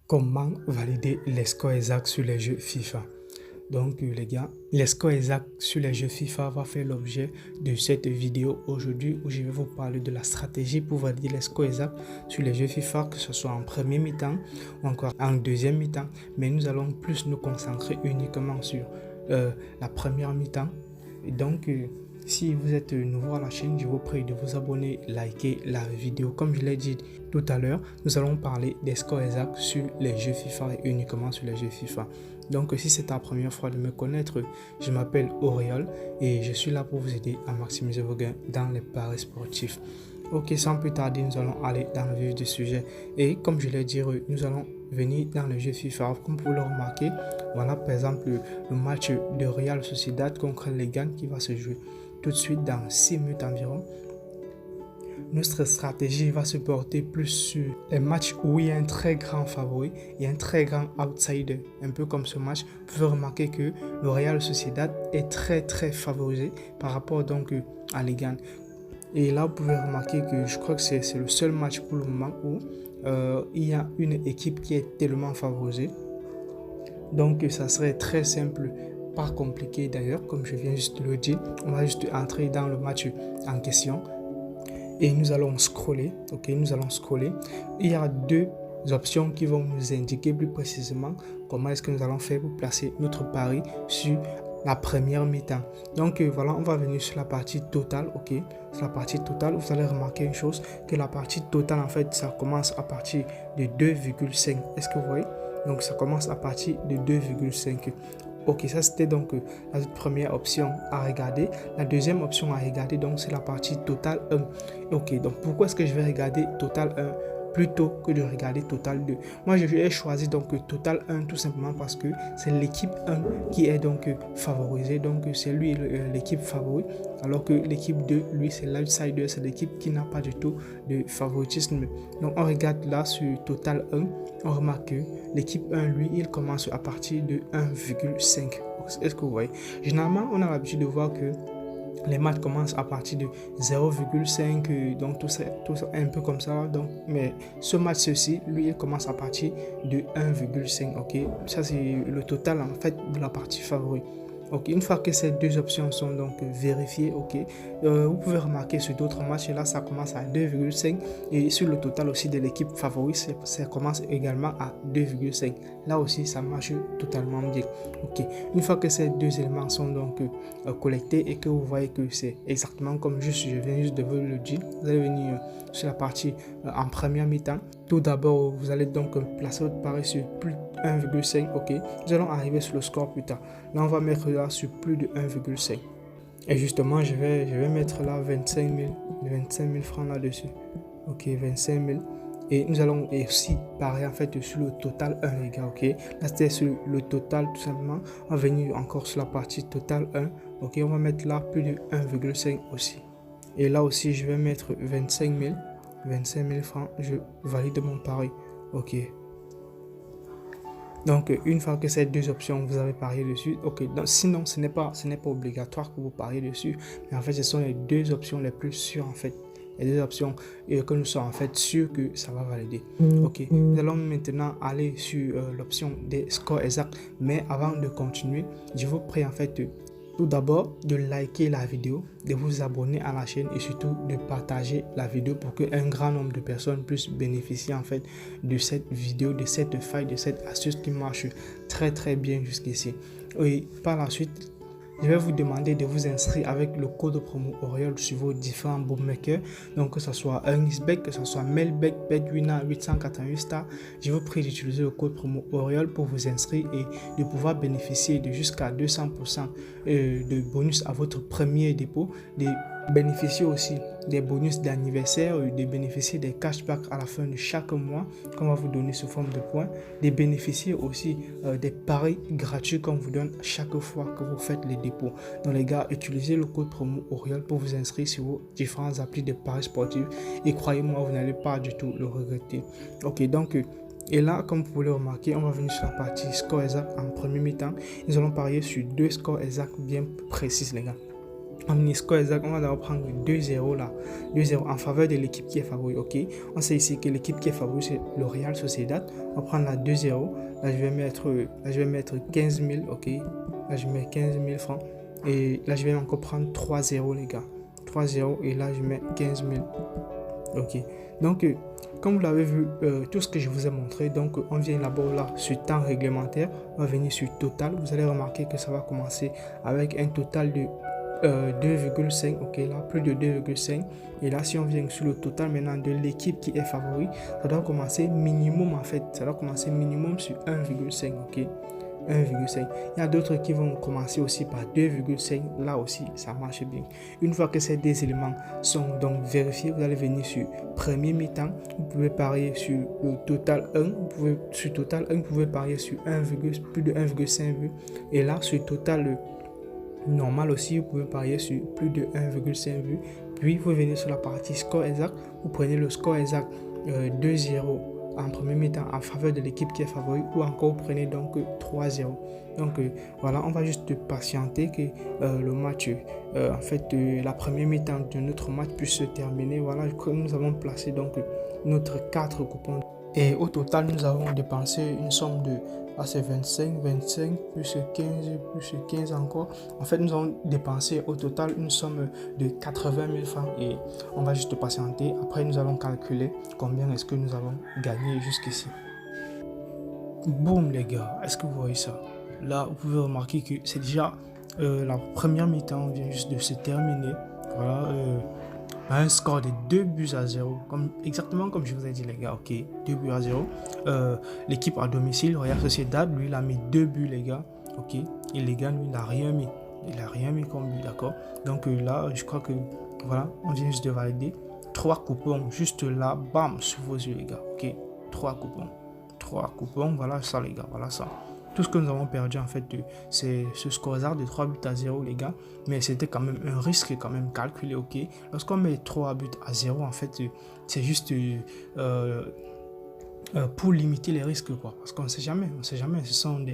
Comment valider les scores exacts sur les jeux FIFA? Donc les gars, les scores exacts sur les jeux FIFA va faire l'objet de cette vidéo aujourd'hui où je vais vous parler de la stratégie pour valider les scores exacts sur les jeux FIFA, que ce soit en premier mi-temps ou encore en deuxième mi-temps. Mais nous allons plus nous concentrer uniquement sur la première mi-temps. Et donc, si vous êtes nouveau à la chaîne, je vous prie de vous abonner, liker la vidéo. Comme je l'ai dit tout à l'heure, nous allons parler des scores exacts sur les jeux FIFA et uniquement sur les jeux FIFA. Donc, si c'est ta première fois de me connaître, je m'appelle Auréole et je suis là pour vous aider à maximiser vos gains dans les paris sportifs. Ok, sans plus tarder, nous allons aller dans le vif du sujet. Et comme je l'ai dit, nous allons venir dans le jeu FIFA. Comme vous le remarquez, voilà par exemple le match de Real Sociedad contre Legan qui va se jouer tout de suite dans 6 minutes environ. Notre stratégie va se porter plus sur les matchs où il y a un très grand favori et un très grand outsider. Un peu comme ce match, vous pouvez remarquer que le Real Sociedad est très favorisé par rapport donc à Legan. Et là, vous pouvez remarquer que je crois que c'est le seul match pour le moment où il y a une équipe qui est tellement favorisée. Donc, ça serait très simple, pas compliqué d'ailleurs, comme je viens juste de le dire. On va juste entrer dans le match en question et nous allons scroller. Ok, nous allons scroller. Il y a deux options qui vont nous indiquer plus précisément comment est-ce que nous allons faire pour placer notre pari sur la première mi-temps. Donc voilà, on va venir sur la partie totale. Ok, sur la partie totale, vous allez remarquer une chose, que la partie totale en fait ça commence à partir de 2,5. Est-ce que vous voyez? Donc ça commence à partir de 2,5. Ok, ça c'était donc la première option à regarder. La deuxième option à regarder donc c'est la partie totale 1. Ok, donc pourquoi est-ce que je vais regarder total 1 plutôt que de regarder total 2? Moi, je vais choisir donc total 1 tout simplement parce que c'est l'équipe 1 qui est donc favorisée. Donc, c'est lui l'équipe favorite, alors que l'équipe 2, lui, c'est l'outsider, c'est l'équipe qui n'a pas du tout de favoritisme. Donc, on regarde là sur total 1, on remarque que l'équipe 1, lui, il commence à partir de 1,5. Est-ce que vous voyez? Généralement, on a l'habitude de voir que les matchs commencent à partir de 0,5, donc tout ça un peu comme ça. Donc, mais ce match-ci, lui, il commence à partir de 1,5. Ok, ça c'est le total en fait de la partie favorite. Ok, une fois que ces deux options sont donc vérifiées, ok, vous pouvez remarquer sur d'autres matchs, là ça commence à 2,5 et sur le total aussi de l'équipe favorite, ça commence également à 2,5. Là aussi, ça marche totalement bien. Ok, une fois que ces deux éléments sont donc collectés et que vous voyez que c'est exactement comme je viens juste de vous le dire, vous allez venir sur la partie en première mi-temps. Tout d'abord, vous allez donc placer votre pari sur plus de 1,5. Ok, nous allons arriver sur le score plus tard. Là, on va mettre là sur plus de 1,5. Et justement, je vais mettre là 25 000 francs là-dessus. Ok, 25 000. Et nous allons aussi parier en fait sur le total 1, les gars. Ok, là c'était sur le total tout simplement. On va venir encore sur la partie total 1. Ok, on va mettre là plus de 1,5 aussi. Et là aussi, je vais mettre 25 000 francs. Je valide mon pari. Ok. Donc, une fois que ces deux options, vous avez parié dessus, ok. Donc, sinon, ce n'est pas obligatoire que vous pariez dessus. Mais en fait, ce sont les deux options les plus sûres, en fait. Les deux options que nous sommes en fait sûrs que ça va valider. Ok. Nous allons maintenant aller sur l'option des scores exacts. Mais avant de continuer, je vous prie en fait tout d'abord de liker la vidéo, de vous abonner à la chaîne et surtout de partager la vidéo pour qu'un grand nombre de personnes puissent bénéficier en fait de cette vidéo, de cette faille, de cette astuce qui marche très bien jusqu'ici. Et par la suite, je vais vous demander de vous inscrire avec le code promo Auréole sur vos différents bookmakers. Donc que ce soit EarnXBet, que ce soit Melbet, Betwina 888 stars. Je vous prie d'utiliser le code promo Auréole pour vous inscrire et de pouvoir bénéficier de jusqu'à 200% de bonus à votre premier dépôt. Bénéficier aussi des bonus d'anniversaire, de bénéficier des cashbacks à la fin de chaque mois qu'on va vous donner sous forme de points, de bénéficier aussi des paris gratuits qu'on vous donne chaque fois que vous faites les dépôts. Donc les gars, utilisez le code promo Auréole pour vous inscrire sur vos différents applis de paris sportifs et croyez-moi, vous n'allez pas du tout le regretter. Ok, donc et là, comme vous pouvez le remarquer, on va venir sur la partie score exact en premier mi-temps. Nous allons parier sur deux scores exacts bien précis, les gars. en score exact, on va d'abord prendre 2-0 là, 2-0 en faveur de l'équipe qui est favori, ok. On sait ici que l'équipe qui est favori c'est le Real Sociedad. On va prendre la 2-0, là je vais mettre 15 000, ok. Là je mets 15 000 francs et là je vais encore prendre 3-0 les gars, 3-0 et là je mets 15 000, ok. Donc comme vous l'avez vu, tout ce que je vous ai montré, donc on vient d'abord là sur temps réglementaire, on va venir sur total. Vous allez remarquer que ça va commencer avec un total de 2,5, ok, là plus de 2,5. et là si on vient sur le total maintenant de l'équipe qui est favori, ça doit commencer minimum en fait, ça doit commencer minimum sur 1,5, ok, 1,5. Il y a d'autres qui vont commencer aussi par 2,5. Là aussi, ça marche bien. Une fois que ces deux éléments sont donc vérifiés, vous allez venir sur premier mi-temps. Vous pouvez parier sur le total 1. Sur total 1, vous pouvez parier sur plus de 1,5 buts. Et là, sur total normal aussi, vous pouvez parier sur plus de 1,5 buts. Puis, vous venez sur la partie score exact. Vous prenez le score exact 2-0. en premier mi-temps en faveur de l'équipe qui est favori, ou encore vous prenez donc 3-0. Donc voilà, on va juste patienter que le match, en fait la première mi-temps de notre match puisse se terminer. Voilà, nous avons placé donc notre 4 coupons et au total nous avons dépensé une somme de c'est 25 plus 15 encore. En fait nous avons dépensé au total une somme de 80 000 francs et on va juste patienter. Après nous allons calculer combien est-ce que nous avons gagné jusqu'ici. Boum les gars, est-ce que vous voyez ça? Là vous pouvez remarquer que c'est déjà la première mi-temps vient juste de se terminer. Voilà, un score de 2-0, exactement comme je vous ai dit les gars, ok, 2-0. L'équipe à domicile, Real Sociedad, lui il a mis 2 buts les gars, ok, et les gars lui il n'a rien mis comme but, d'accord. Donc là je crois que voilà, on vient juste de valider 3 coupons juste là, bam, sous vos yeux les gars, ok, 3 coupons, voilà ça les gars, voilà ça. Tout ce que nous avons perdu en fait, c'est ce score hasard de 3-0 les gars, mais c'était quand même un risque quand même calculé, ok. Lorsqu'on met 3-0 en fait, c'est juste pour limiter les risques quoi, parce qu'on sait jamais,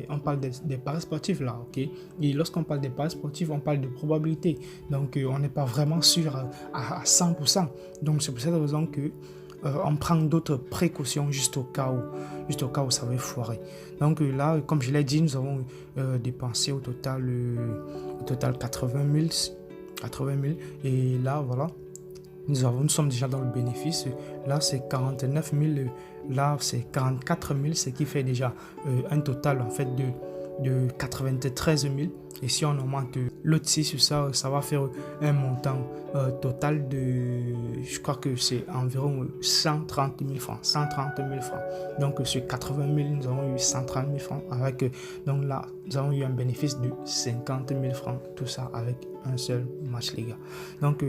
on parle des paris sportifs là, ok. Et lorsqu'on parle des paris sportifs, on parle de probabilité, donc on n'est pas vraiment sûr à 100%. Donc c'est pour cette raison que on prend d'autres précautions juste au cas où ça va foirer. Donc là, comme je l'ai dit, nous avons dépensé au total 80 000 et là voilà, nous sommes déjà dans le bénéfice. Là c'est 49 000, là c'est 44 000, ce qui fait déjà un total en fait de 93 000. Et si on augmente l'autre 6 sur ça, ça va faire un montant total de, je crois que c'est environ 130 000 francs. Donc sur 80 000, nous avons eu 130 000 francs. Donc là, nous avons eu un bénéfice de 50 000 francs. Tout ça avec un seul match les gars. Donc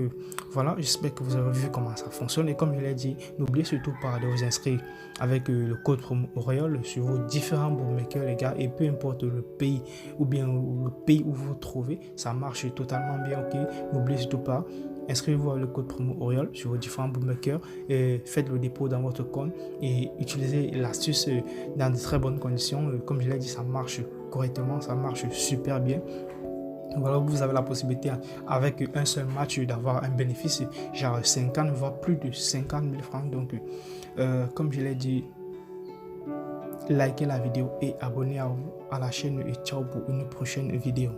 voilà, j'espère que vous avez vu comment ça fonctionne. Et comme je l'ai dit, n'oubliez surtout pas de vous inscrire avec le code promo Auréole sur vos différents bookmakers les gars. Et peu importe le pays ou bien le pays où vous vous trouvez, ça marche totalement bien, ok. N'oubliez surtout pas, inscrivez-vous avec le code promo Auréole sur vos différents bookmakers et faites le dépôt dans votre compte et utilisez l'astuce dans de très bonnes conditions. Comme je l'ai dit, ça marche correctement, ça marche super bien. Voilà, vous avez la possibilité avec un seul match d'avoir un bénéfice genre 50 voire plus de 50 000 francs. Donc comme je l'ai dit, likez la vidéo et abonnez-vous à la chaîne et ciao pour une prochaine vidéo.